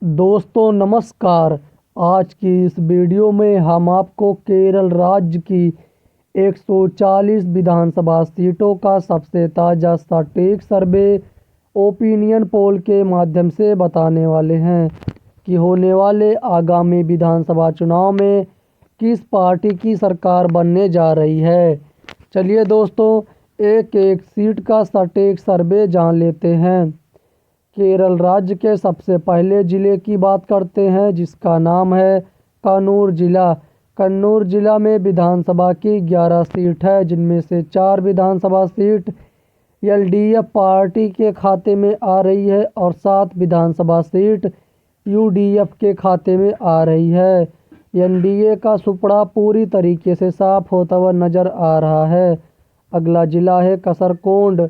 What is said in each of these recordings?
दोस्तों नमस्कार। आज की इस वीडियो में हम आपको केरल राज्य की 140 विधानसभा सीटों का सबसे ताज़ा सटीक सर्वे ओपिनियन पोल के माध्यम से बताने वाले हैं कि होने वाले आगामी विधानसभा चुनाव में किस पार्टी की सरकार बनने जा रही है। चलिए दोस्तों, एक एक सीट का सटीक सर्वे जान लेते हैं। केरल राज्य के सबसे पहले ज़िले की बात करते हैं, जिसका नाम है कन्नूर ज़िला। कन्नूर ज़िला में विधानसभा की 11 सीट है, जिनमें से 4 विधानसभा सीट एलडीएफ पार्टी के खाते में आ रही है और 7 विधानसभा सीट यूडीएफ के खाते में आ रही है। एनडीए का सुपड़ा पूरी तरीके से साफ होता हुआ नजर आ रहा है। अगला जिला है कसरकोंड।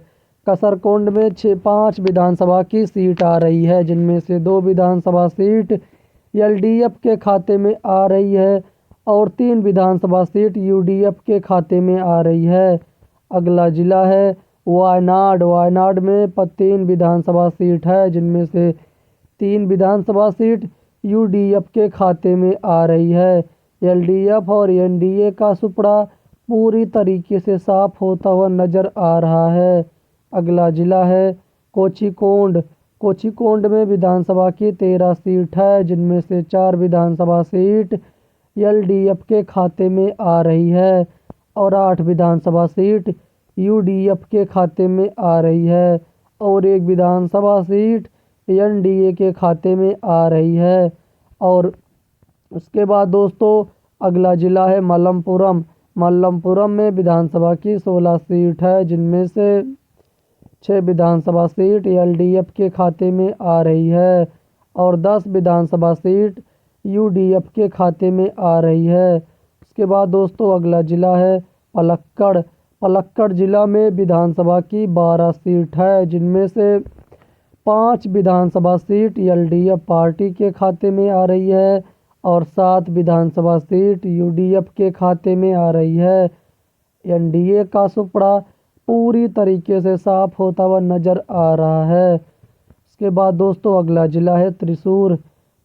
कसरकोंड में 5 विधानसभा की सीट आ रही है, जिनमें से 2 विधानसभा सीट एलडीएफ के खाते में आ रही है और 3 विधानसभा सीट यूडीएफ के खाते में आ रही है। अगला जिला है वायनाड। वायनाड में 3 विधानसभा सीट है, जिनमें से 3 विधानसभा सीट यूडीएफ के खाते में आ रही है। एलडीएफ और एनडीए का सुपड़ा पूरी तरीके से साफ होता हुआ नजर आ रहा है। अगला जिला है कोझिकोड। कोझिकोड में विधानसभा की 13 सीट है, जिनमें से 4 विधानसभा सीट एलडीएफ के खाते में आ रही है और 8 विधानसभा सीट यूडीएफ के खाते में आ रही है और 1 विधानसभा सीट एनडीए के खाते में आ रही है। और उसके बाद दोस्तों अगला जिला है मलप्पुरम। मलप्पुरम में विधानसभा की 16 सीट है, जिनमें से 6 विधानसभा सीट एलडीएफ के खाते में आ रही है और 10 विधानसभा सीट यूडीएफ के खाते में आ रही है। उसके बाद दोस्तों अगला जिला है पलक्कड़। पलक्कड़ जिला में विधानसभा की 12 सीट है, जिनमें से 5 विधानसभा सीट एलडीएफ पार्टी के खाते में आ रही है और 7 विधानसभा सीट यूडीएफ के खाते में आ रही है। एनडीए का सुपड़ा पूरी तरीके से साफ होता हुआ नजर आ रहा है। इसके बाद दोस्तों अगला जिला है त्रिशूर।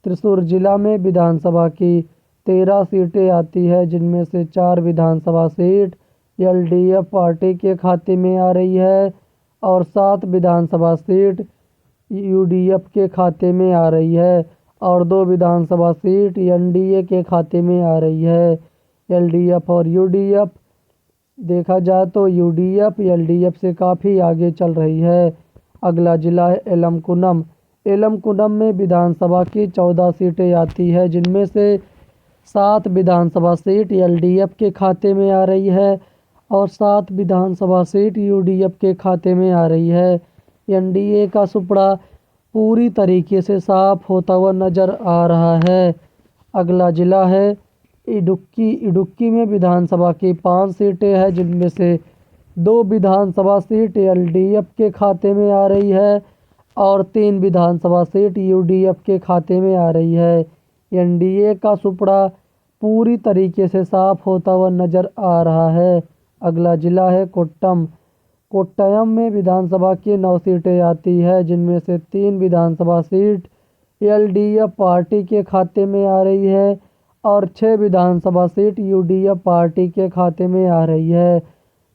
त्रिशूर जिला में विधानसभा की 13 सीटें आती है, जिनमें से 4 विधानसभा सीट एलडीएफ पार्टी के खाते में आ रही है और 7 विधानसभा सीट यूडीएफ के खाते में आ रही है और 2 विधानसभा सीट एनडीए के खाते में आ रही है। एलडीएफ और यूडीएफ देखा जाए तो यूडीएफ एलडीएफ से काफ़ी आगे चल रही है। अगला जिला है एलमकुनम। एलमकुनम में विधानसभा की 14 सीटें आती है, जिनमें से 7 विधानसभा सीट एलडीएफ के खाते में आ रही है और 7 विधानसभा सीट यूडीएफ के खाते में आ रही है। एनडीए का सुपड़ा पूरी तरीके से साफ होता हुआ नजर आ रहा है। अगला जिला है इडुक्की। इडुक्की में विधानसभा की 5 सीटें हैं, जिनमें से 2 विधानसभा सीट एलडीएफ के खाते में आ रही है और 3 विधानसभा सीट यूडीएफ के खाते में आ रही है। एनडीए का सुपड़ा पूरी तरीके से साफ होता हुआ नजर आ रहा है। अगला जिला है कोट्टम। कोट्टयम में विधानसभा की 9 सीटें आती है, जिनमें से 3 विधानसभा सीट एलडीएफ पार्टी के खाते में आ रही है और 6 विधानसभा सीट यूडीएफ पार्टी के खाते में आ रही है।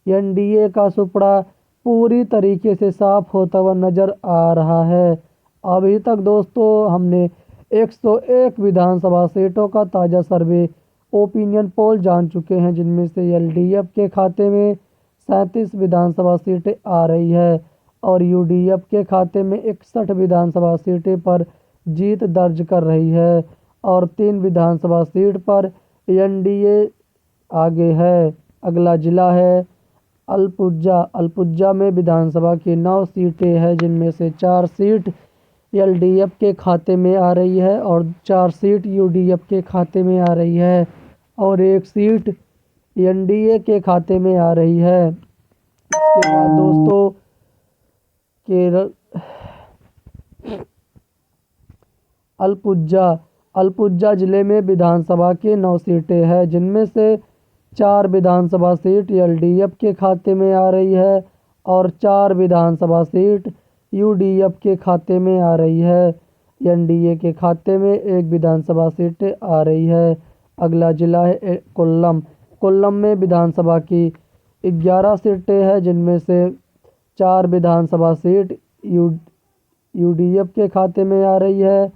एनडीए का सुपड़ा पूरी तरीके से साफ होता हुआ नजर आ रहा है। अभी तक दोस्तों हमने 101 विधानसभा सीटों का ताज़ा सर्वे ओपिनियन पोल जान चुके हैं, जिनमें से एलडीएफ के खाते में 37 विधानसभा सीटें आ रही है और यूडीएफ के खाते में 61 विधानसभा सीटें पर जीत दर्ज कर रही है और 3 विधानसभा सीट पर एनडीए आगे है। अगला जिला है अल्पुजा। अल्पुजा में विधानसभा की 9 सीटें हैं, जिनमें से 4 सीट एलडीएफ के खाते में आ रही है और 4 सीट यूडीएफ के खाते में आ रही है और 1 सीट एनडीए के खाते में आ रही है। इसके बाद दोस्तों केरल अल्पुजा। अल्पुजा ज़िले में विधानसभा की 9 सीटें हैं, जिनमें से 4 विधानसभा सीट एलडीएफ के खाते में आ रही है और 4 विधानसभा सीट यूडीएफ के खाते में आ रही है। एनडीए के खाते में 1 विधानसभा सीट आ रही है। अगला जिला है कोल्लम। कोल्लम में विधानसभा की 11 सीटें हैं, जिनमें से 4 विधानसभा सीट यूडीएफ के खाते में आ रही है।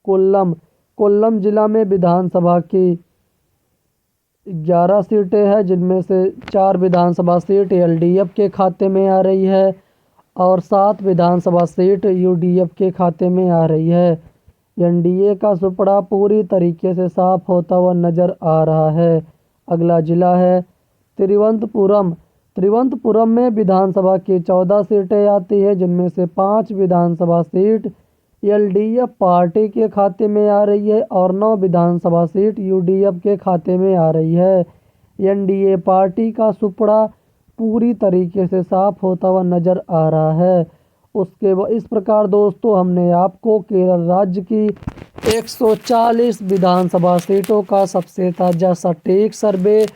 कोल्लम जिला में विधानसभा की 11 सीटें हैं, जिनमें से 4 विधानसभा सीट एलडीएफ के खाते में आ रही है और 7 विधानसभा सीट यूडीएफ के खाते में आ रही है। एनडीए का सुपड़ा पूरी तरीके से साफ होता हुआ नजर आ रहा है। अगला जिला है तिरुवनंतपुरम। तिरुवनंतपुरम में विधानसभा की 14 सीटें आती है, जिनमें से 5 विधानसभा सीट एलडीएफ पार्टी के खाते में आ रही है और 9 विधानसभा सीट यूडीएफ के खाते में आ रही है। एनडीए पार्टी का सुपड़ा पूरी तरीके से साफ होता हुआ नजर आ रहा है। इस प्रकार दोस्तों हमने आपको केरल राज्य की 140 विधानसभा सीटों का सबसे ताज़ा सटीक सर्वे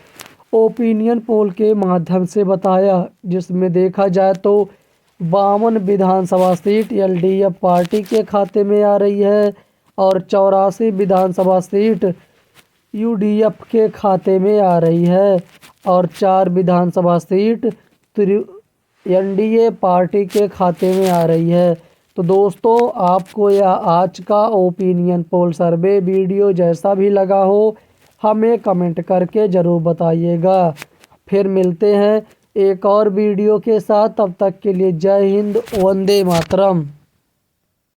ओपिनियन पोल के माध्यम से बताया, जिसमें देखा जाए तो 52 विधानसभा सीट एलडीएफ पार्टी के खाते में आ रही है और 84 विधानसभा सीट यूडीएफ के खाते में आ रही है और 4 विधानसभा सीट एनडीए पार्टी के खाते में आ रही है। तो दोस्तों आपको यह आज का ओपिनियन पोल सर्वे वीडियो जैसा भी लगा हो, हमें कमेंट करके ज़रूर बताइएगा। फिर मिलते हैं एक और वीडियो के साथ, तब तक के लिए जय हिंद, वंदे मातरम।